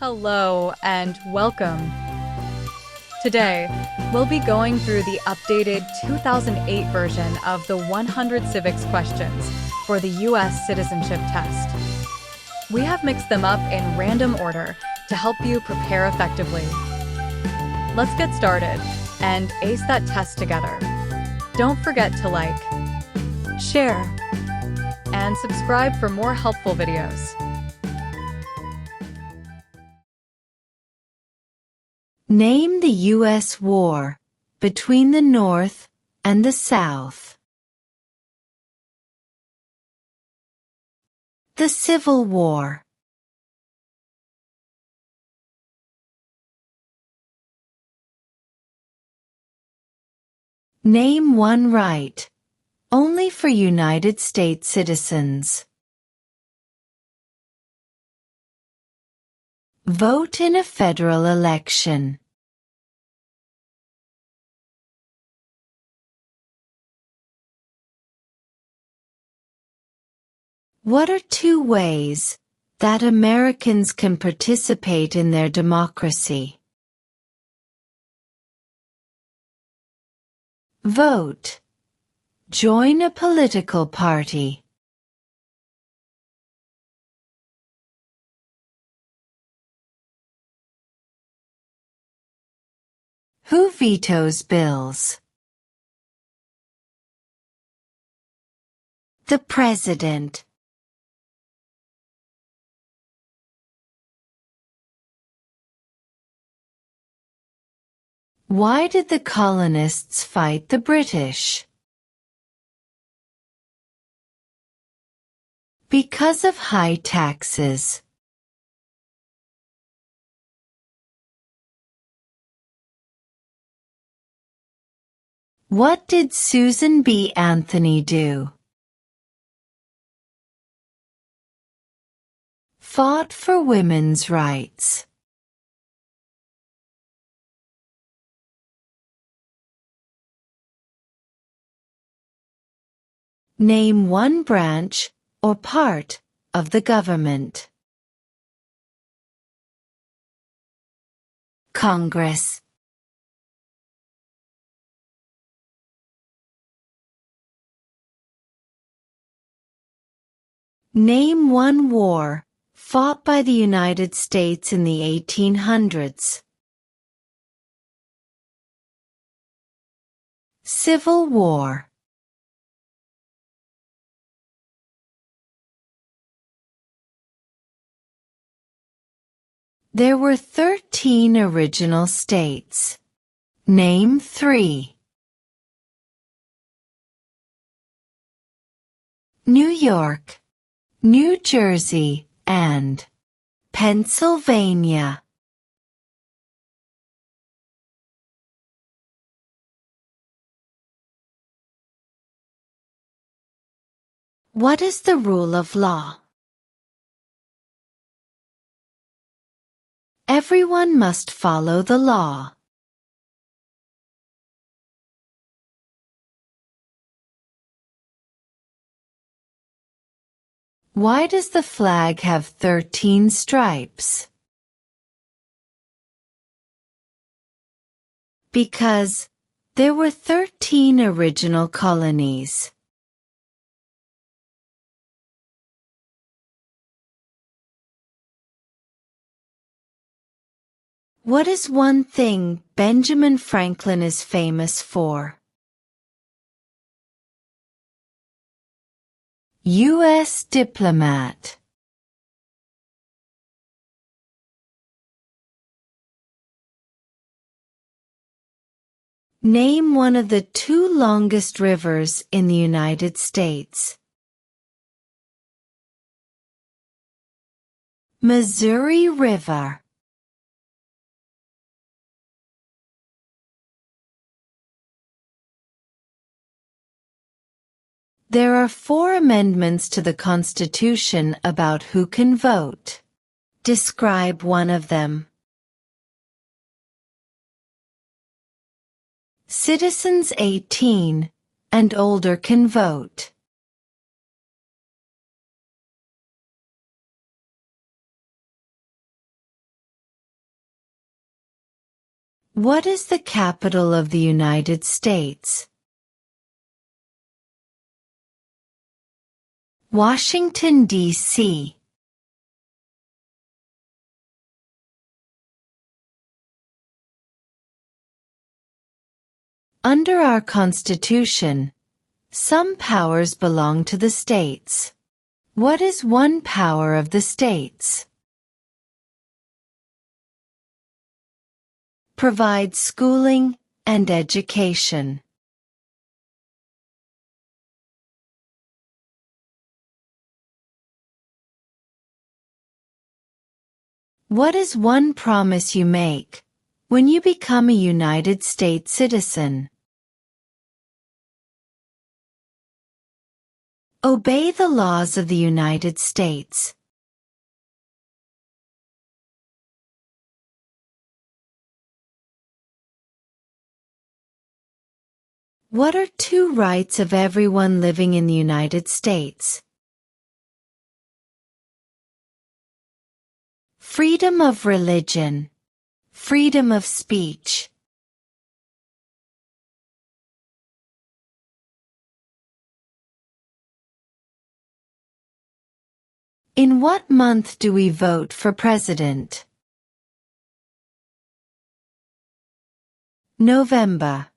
Hello and welcome. Today, we'll be going through the updated 2008 version of the 100 Civics Questions for the U.S. Citizenship Test. We have mixed them up in random order to help you prepare effectively. Let's get started and ace that test together. Don't forget to like, share, and subscribe for more helpful videos. Name the U.S. war between the North and the South. The Civil War. Name one right, only for United States citizens. Vote in a federal election. What are two ways that Americans can participate in their democracy? Vote. Join a political party. Who vetoes bills? The President. Why did the colonists fight the British? Because of high taxes. What did Susan B. Anthony do? Fought for women's rights. Name one branch or part of the government. Congress. Name one war fought by the United States in the 1800s. Civil War. There were 13 original states. Name 3. New York, New Jersey, and Pennsylvania. What is the rule of law? Everyone must follow the law. Why does the flag have 13 stripes? Because there were 13 original colonies. What is one thing Benjamin Franklin is famous for? U.S. diplomat. Name one of the 2 longest rivers in the United States. Missouri River. There are 4 amendments to the Constitution about who can vote. Describe one of them. Citizens 18 and older can vote. What is the capital of the United States? Washington, D.C. Under our Constitution, some powers belong to the states. What is one power of the states? Provide schooling and education. What is one promise you make when you become a United States citizen? Obey the laws of the United States. What are two rights of everyone living in the United States? Freedom of religion. Freedom of speech. In what month do we vote for president? November.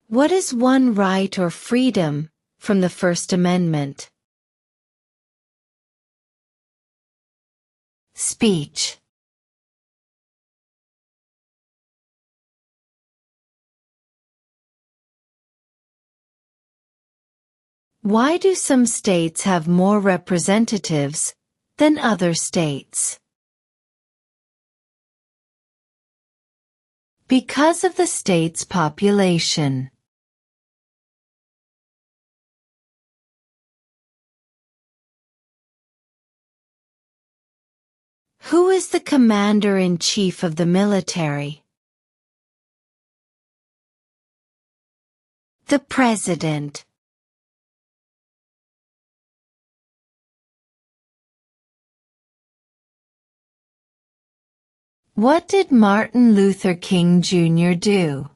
What is one right or freedom from the First Amendment? Speech. Why do some states have more representatives than other states? Because of the state's population. Who is the commander-in-chief of the military? The president. What did Martin Luther King Jr. do?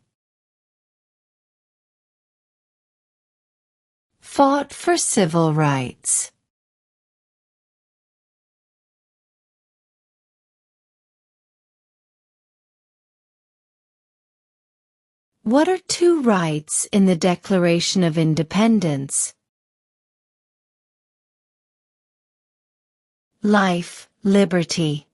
Fought for civil rights. What are two rights in the Declaration of Independence? Life, liberty.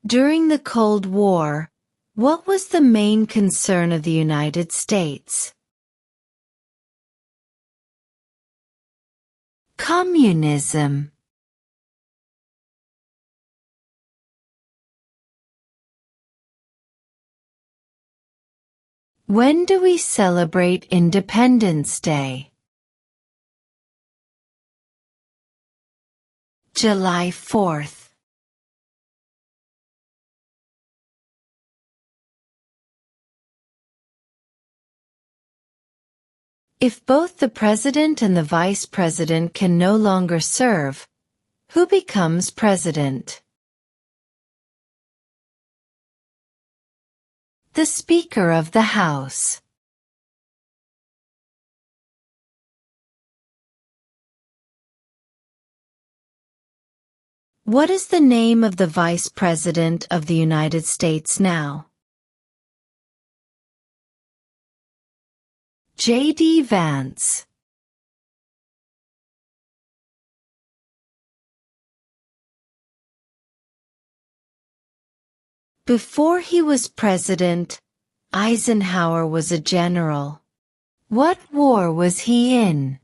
During the Cold War, what was the main concern of the United States? Communism. When do we celebrate Independence Day? July 4th. If both the president and the vice president can no longer serve, who becomes president? The Speaker of the House. What is the name of the Vice President of the United States now? J.D. Vance. Before he was president, Eisenhower was a general. What war was he in?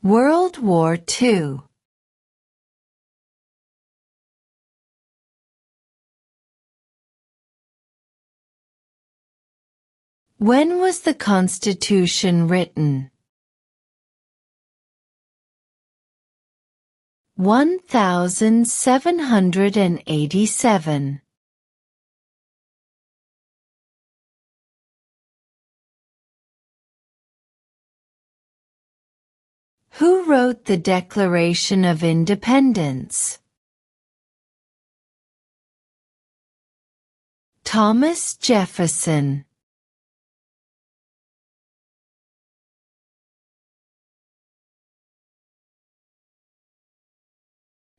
World War II. When was the Constitution written? 1787. Who wrote the Declaration of Independence? Thomas Jefferson.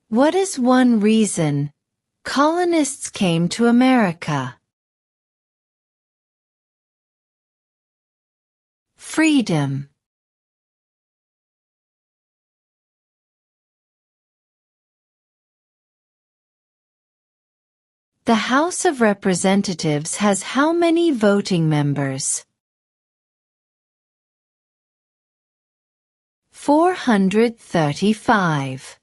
What is one reason colonists came to America? Freedom. The House of Representatives has how many voting members? 435.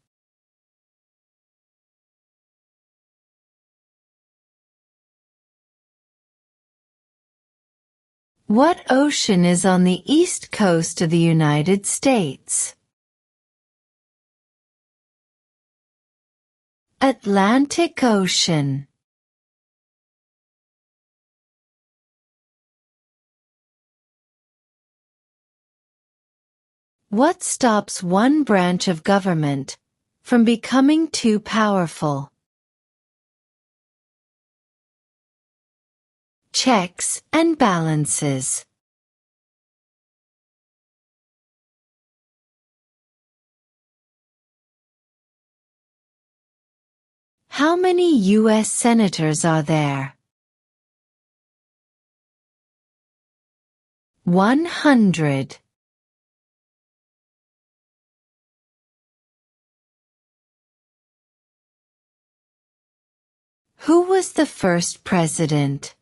What ocean is on the east coast of the United States? Atlantic Ocean. What stops one branch of government from becoming too powerful? Checks and balances. How many U.S. senators are there? 100. Who was the first president?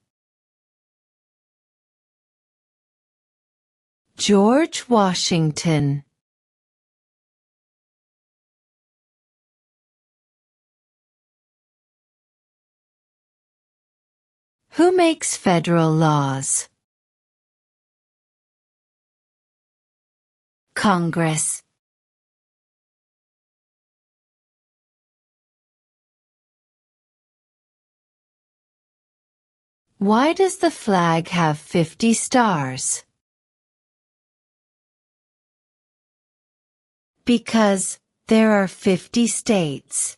George Washington. Who makes federal laws? Congress. Why does the flag have 50 stars? Because there are 50 states.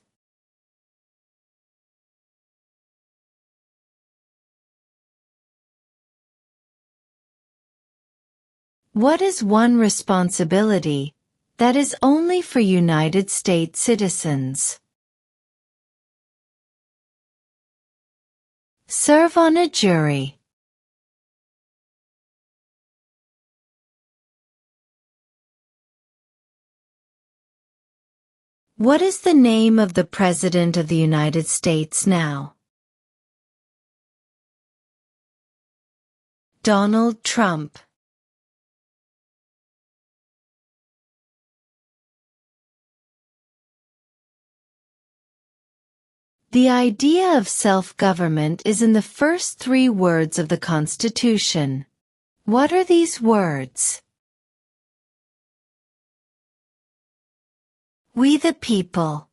What is one responsibility that is only for United States citizens? Serve on a jury. What is the name of the President of the United States now? Donald Trump. The idea of self-government is in the first 3 words of the Constitution. What are these words? We the people.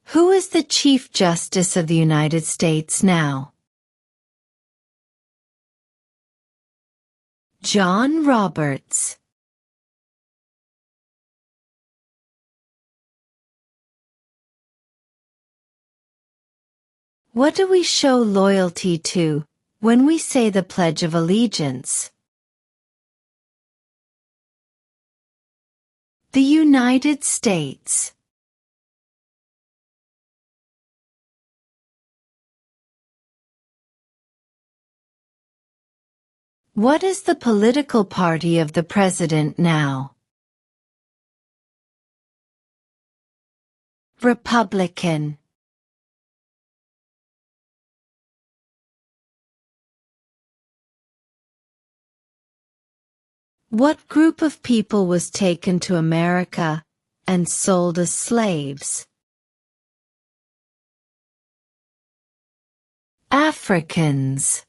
Who is the Chief Justice of the United States now? John Roberts. What do we show loyalty to when we say the Pledge of Allegiance? The United States. What is the political party of the president now? Republican. What group of people was taken to America and sold as slaves? Africans.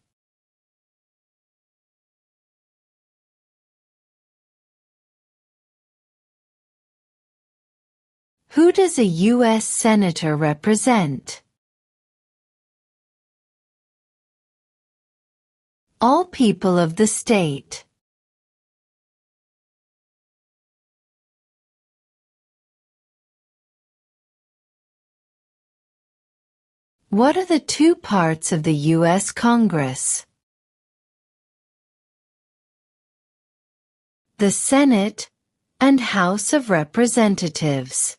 Who does a U.S. Senator represent? All people of the state. What are the two parts of the U.S. Congress? The Senate and House of Representatives.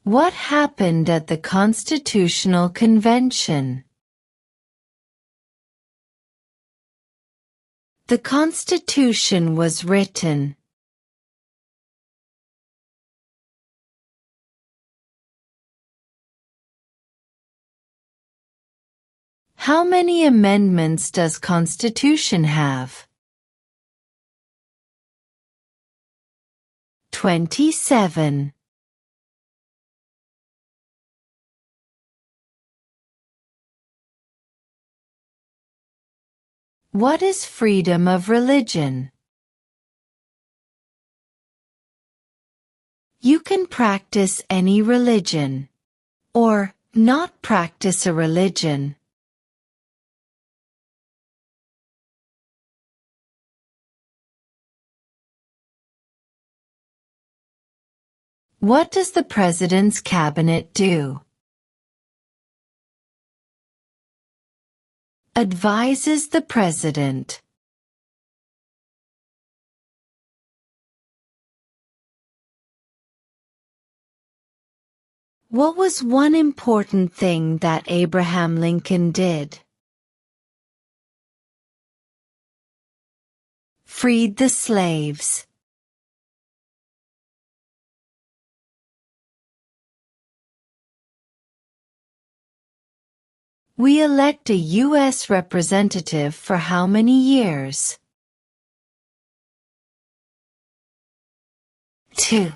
What happened at the Constitutional Convention? The Constitution was written. How many amendments does Constitution have? 27. What is freedom of religion? You can practice any religion, or not practice a religion. What does the President's Cabinet do? Advises the President. What was one important thing that Abraham Lincoln did? Freed the slaves. We elect a U.S. representative for how many years? 2.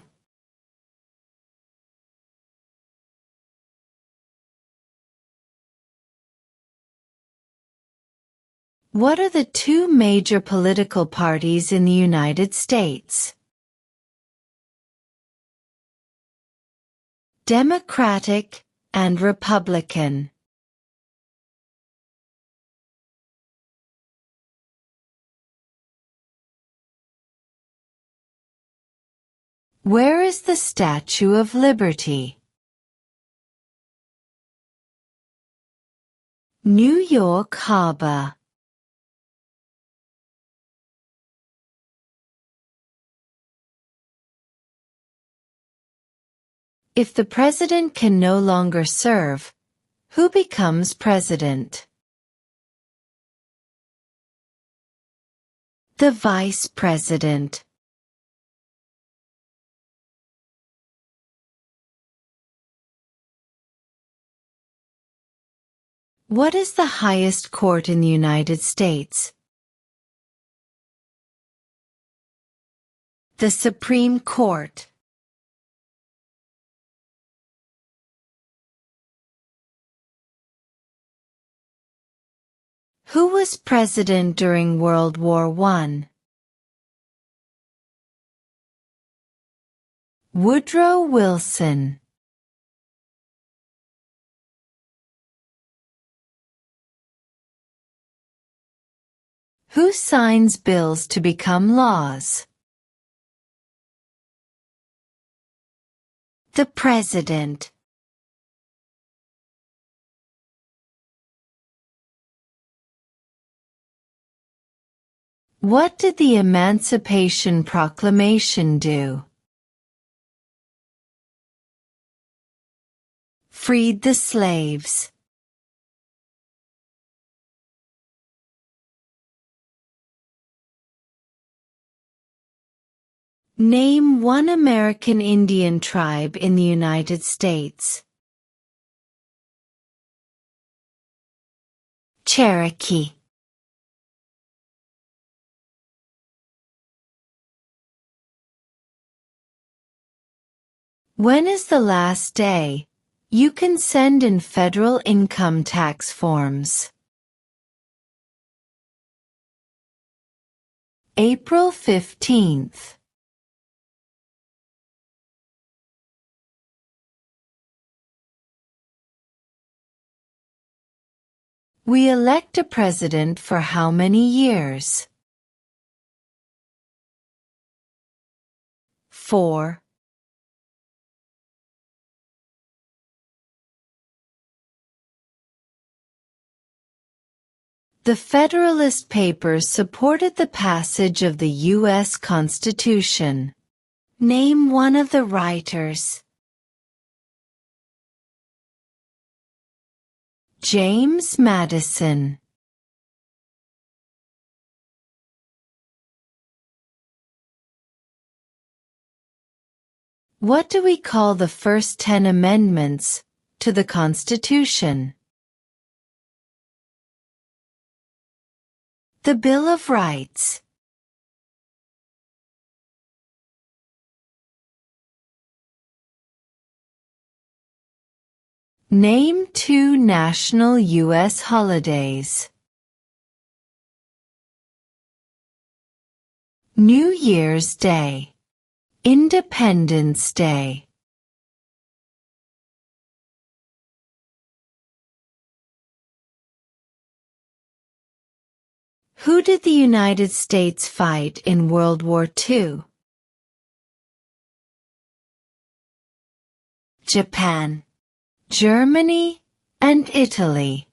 What are the two major political parties in the United States? Democratic and Republican. Where is the Statue of Liberty? New York Harbor. If the president can no longer serve, who becomes president? The vice president. What is the highest court in the United States? The Supreme Court. Who was president during World War I? Woodrow Wilson. Who signs bills to become laws? The President. What did the Emancipation Proclamation do? Freed the slaves. Name one American Indian tribe in the United States. Cherokee. When is the last day you can send in federal income tax forms? April 15th. We elect a president for how many years? 4. The Federalist Papers supported the passage of the U.S. Constitution. Name one of the writers. James Madison. What do we call the first 10 amendments to the Constitution? The Bill of Rights. Name 2 national U.S. holidays. New Year's Day. Independence Day. Who did the United States fight in World War II? Japan, Germany, and Italy.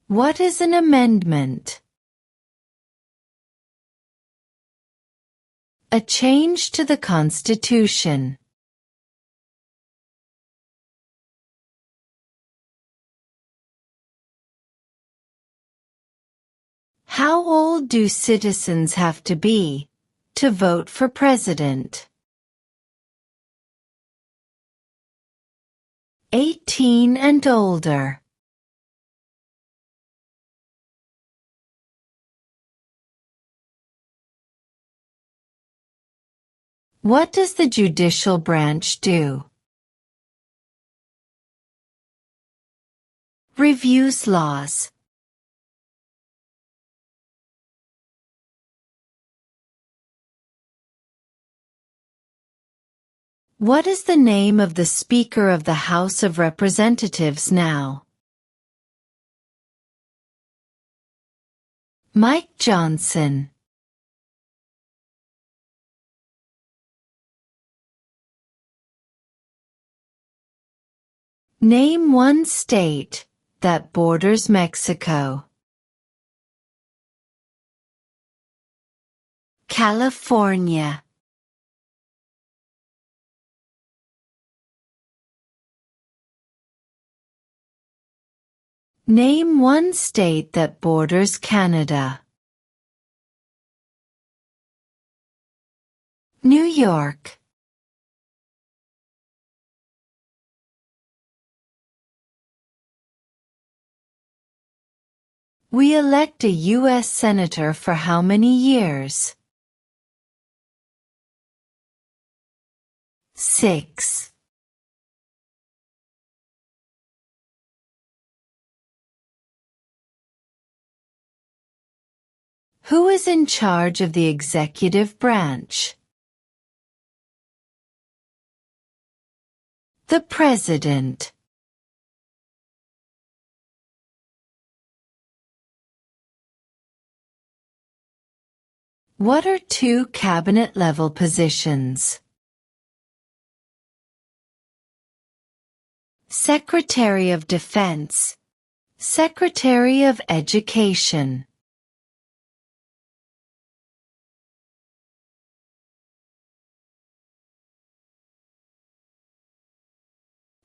What is an amendment? A change to the Constitution. How old do citizens have to be to vote for president? 18 and older. What does the judicial branch do? Reviews laws. What is the name of the Speaker of the House of Representatives now? Mike Johnson. Name one state that borders Mexico. California. Name one state that borders Canada. New York. We elect a U.S. Senator for how many years? 6. Who is in charge of the executive branch? The President. What are 2 cabinet-level positions? Secretary of Defense, Secretary of Education.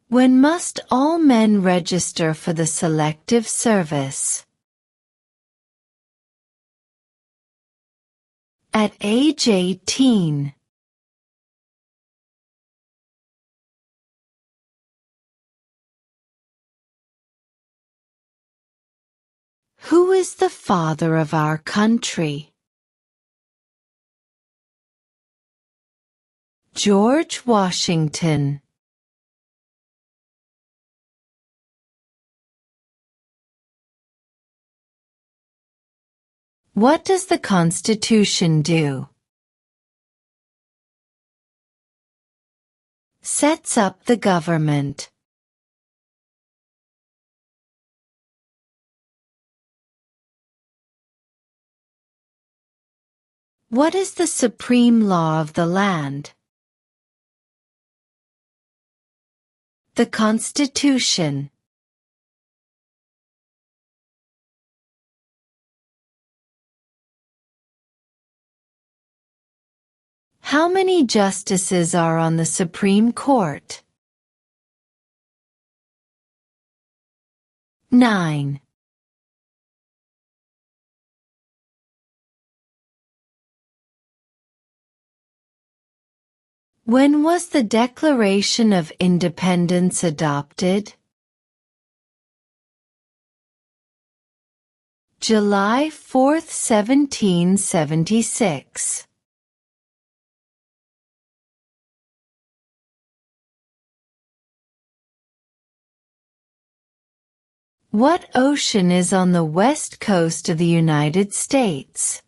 When must all men register for the Selective Service? At age 18. Who is the father of our country? George Washington. What does the Constitution do? Sets up the government. What is the supreme law of the land? The Constitution. How many justices are on the Supreme Court? 9. When was the Declaration of Independence adopted? July 4, 1776. What ocean is on the west coast of the United States?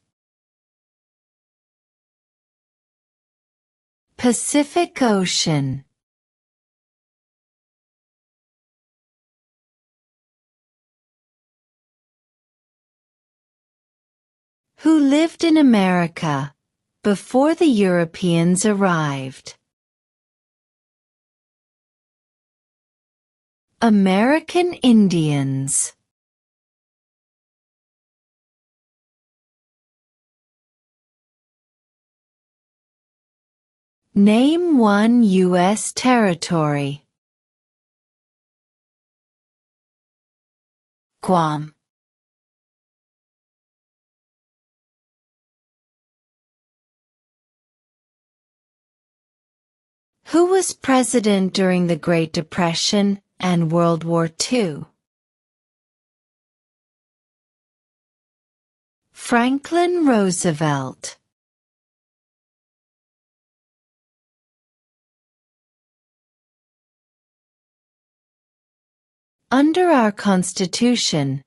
Pacific Ocean. Who lived in America before the Europeans arrived? American Indians. Name one U.S. territory. Guam. Who was president during the Great Depression and World War II? Franklin Roosevelt. Under our Constitution,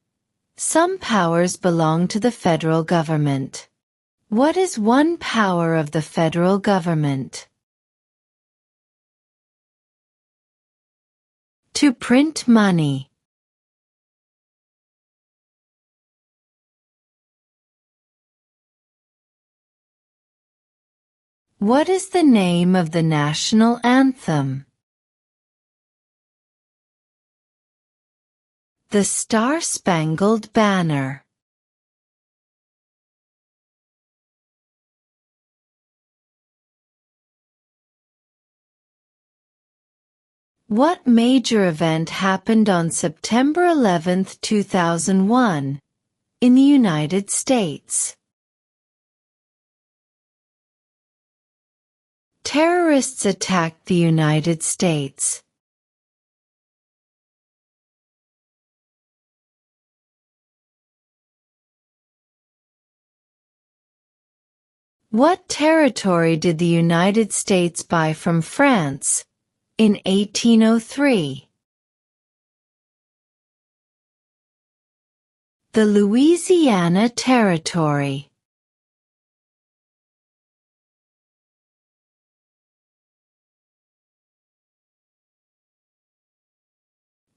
some powers belong to the federal government. What is one power of the federal government? To print money. What is the name of the national anthem? The Star-Spangled Banner. What major event happened on September 11, 2001, in the United States? Terrorists attacked the United States. What territory did the United States buy from France in 1803? The Louisiana Territory.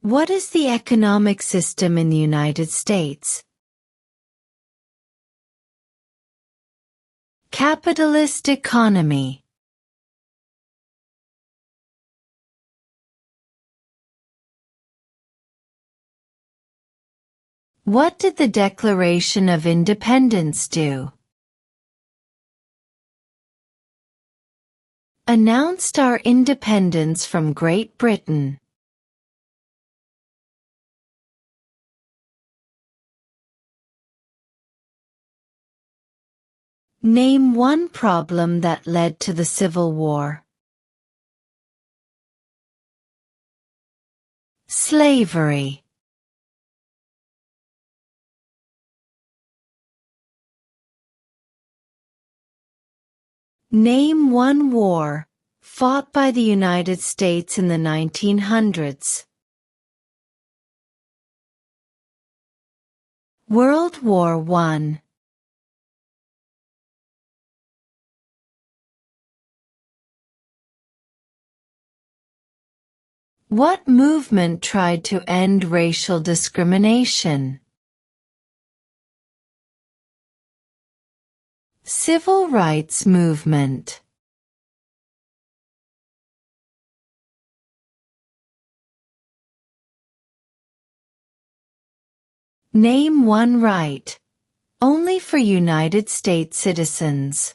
What is the economic system in the United States? Capitalist economy. What did the Declaration of Independence do? Announced our independence from Great Britain. Name one problem that led to the Civil War. Slavery. Name one war fought by the United States in the 1900s. World War I. What movement tried to end racial discrimination? Civil rights movement. Name one right, only for United States citizens.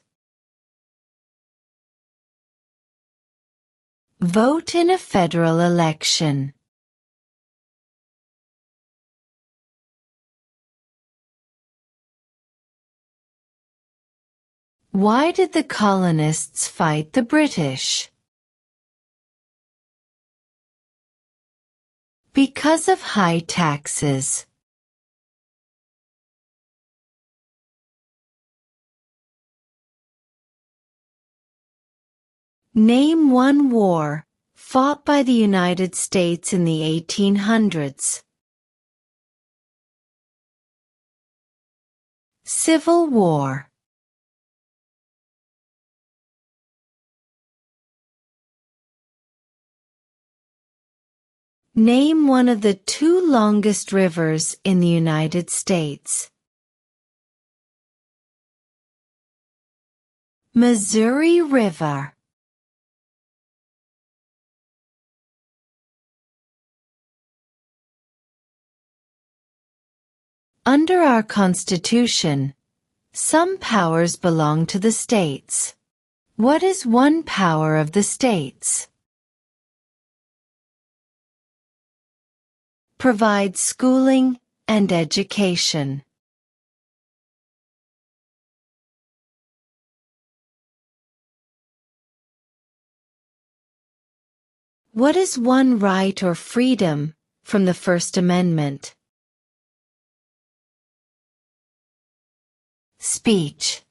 Vote in a federal election. Why did the colonists fight the British? Because of high taxes. Name one war fought by the United States in the 1800s. Civil War. Name one of the two longest rivers in the United States. Missouri River. Under our Constitution, some powers belong to the states. What is one power of the states? Provide schooling and education. What is one right or freedom from the First Amendment? Speech.